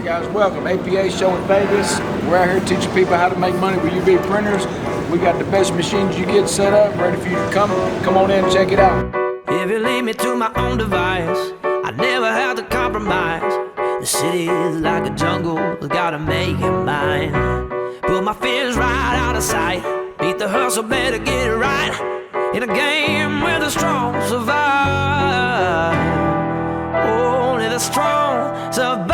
Guys, welcome. APA show in Vegas. We're out here teaching people how to make money with UV printers. We got the best machines you get set up, ready for you to come on in and check it out. If you leave me to my own device, I never have to compromise. The city is like a jungle, gotta make it mine. Put my fears right out of sight, beat the hustle, better get it right. In a game where the strong survive, only the strong survive.